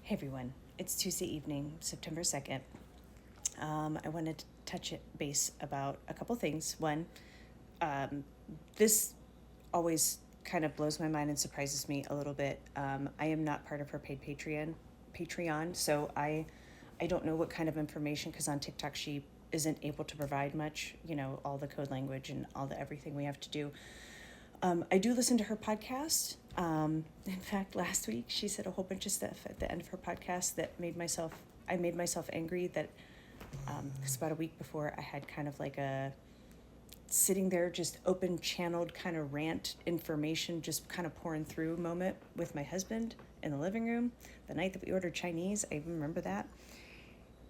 Hey everyone, it's Tuesday evening, September 2nd. I wanted to touch base about a couple things. One, this always kind of blows my mind and surprises me a little bit. I am not part of her paid Patreon, so I don't know what kind of information, because on TikTok she isn't able to provide much, all the code language and all the everything we have to do. I do listen to her podcast. In fact, last week she said a whole bunch of stuff at the end of her podcast that I made myself angry that, because about a week before I had kind of like a sitting there just open channeled kind of rant information, just kind of pouring through moment with my husband in the living room the night that we ordered Chinese. I even remember that.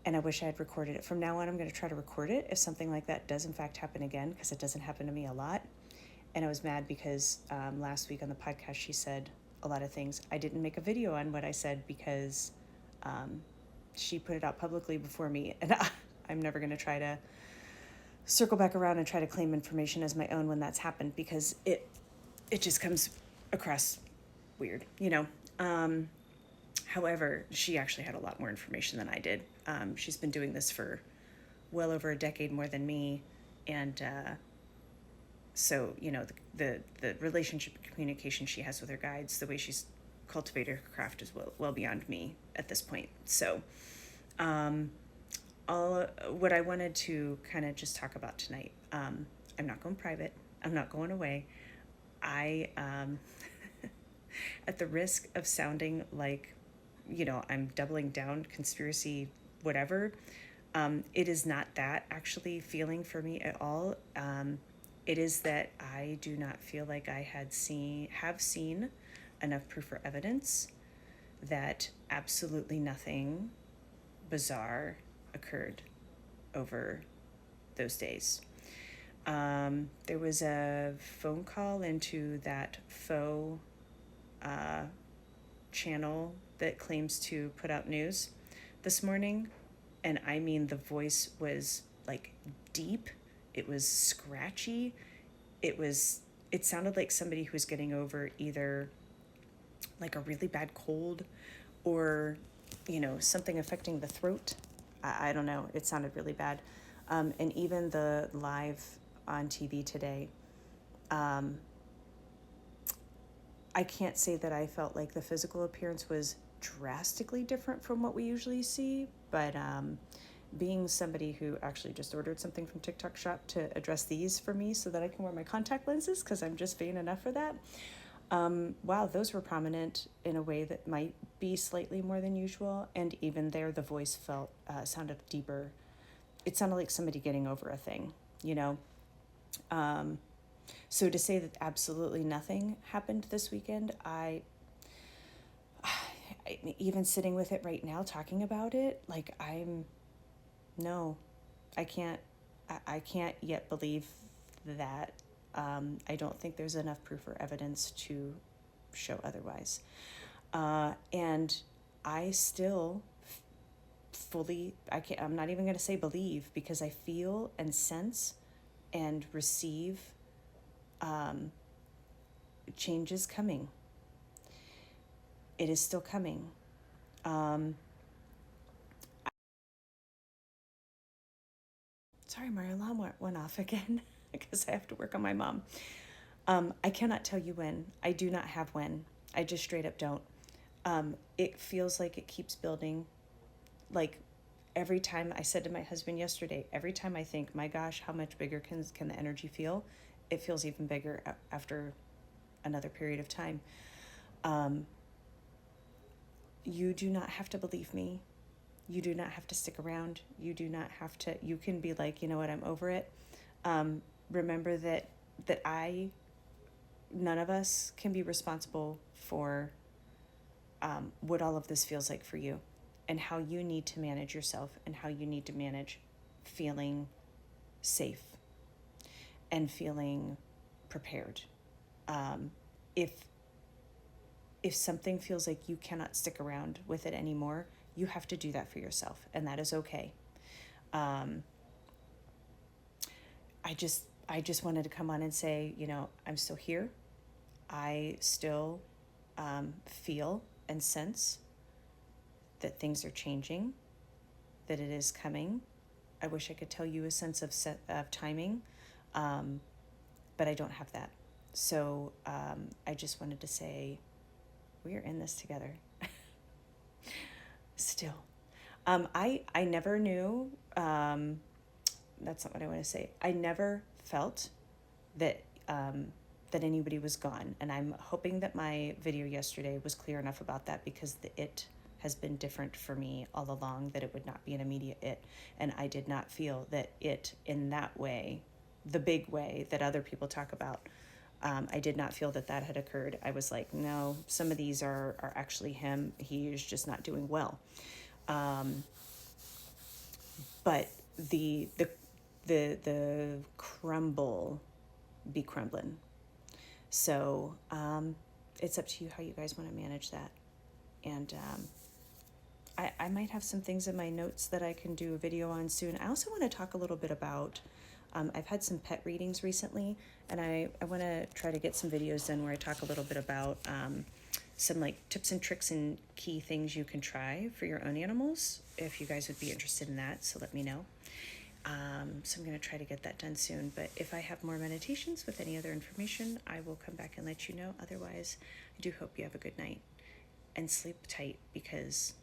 And I wish I had recorded it. From now on, I'm going to try to record it if something like that does in fact happen again, because it doesn't happen to me a lot. And I was mad because last week on the podcast she said a lot of things. I didn't make a video on what I said because she put it out publicly before me, and I'm never going to try to circle back around and try to claim information as my own when that's happened, because it just comes across weird, However, she actually had a lot more information than I did. She's been doing this for well over a decade more than me, and so the relationship and communication she has with her guides, the way she's cultivated her craft is well beyond me at this point. So all what I wanted to kind of just talk about tonight, I'm not going private, I'm not going away. I at the risk of sounding like I'm doubling down conspiracy whatever, it is not that actually feeling for me at all. It is that I do not feel like I have seen enough proof or evidence that absolutely nothing bizarre occurred over those days. There was a phone call into that faux channel that claims to put out news this morning, and I mean the voice was like deep, it was scratchy, it sounded like somebody who was getting over either like a really bad cold or something affecting the throat. I don't know, it sounded really bad. And even the live on TV today, I can't say that I felt like the physical appearance was drastically different from what we usually see, but being somebody who actually just ordered something from TikTok Shop to address these for me so that I can wear my contact lenses because I'm just vain enough for that. Wow, those were prominent in a way that might be slightly more than usual, and even there the voice sounded deeper. It sounded like somebody getting over a thing, So to say that absolutely nothing happened this weekend, I even sitting with it right now, talking about it, like no, I can't, I can't yet believe that. I don't think there's enough proof or evidence to show otherwise. And I still fully, I'm not even going to say believe, because I feel and sense and receive change is coming. It is still coming. Sorry, my alarm went off again because I have to work on my mom. I cannot tell you when. I do not have when. I just straight up don't. It feels like it keeps building. Like every time, I said to my husband yesterday, every time I think, my gosh, how much bigger can the energy feel? It feels even bigger after another period of time. You do not have to believe me. You do not have to stick around. You do not have to, you can be like, you know what, I'm over it. Remember that none of us can be responsible for what all of this feels like for you, and how you need to manage yourself, and how you need to manage feeling safe and feeling prepared. If something feels like you cannot stick around with it anymore, you have to do that for yourself, and that is okay. I just wanted to come on and say, I'm still here. I still feel and sense that things are changing, that it is coming. I wish I could tell you a sense of timing, but I don't have that. So I just wanted to say, we are in this together. Still. I never knew, that's not what I want to say. I never felt that that anybody was gone. And I'm hoping that my video yesterday was clear enough about that, because the it has been different for me all along, that it would not be an immediate it. And I did not feel that it in that way, the big way that other people talk about, I did not feel that that had occurred. I was like, no, some of these are actually him. He is just not doing well. But the crumble be crumbling. So it's up to you how you guys want to manage that. And I might have some things in my notes that I can do a video on soon. I also want to talk a little bit about, I've had some pet readings recently, and I want to try to get some videos in where I talk a little bit about some like tips and tricks and key things you can try for your own animals, if you guys would be interested in that. So let me know. So I'm going to try to get that done soon. But if I have more meditations with any other information, I will come back and let you know. Otherwise, I do hope you have a good night and sleep tight, because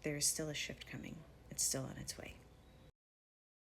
there's still a shift coming. It's still on its way.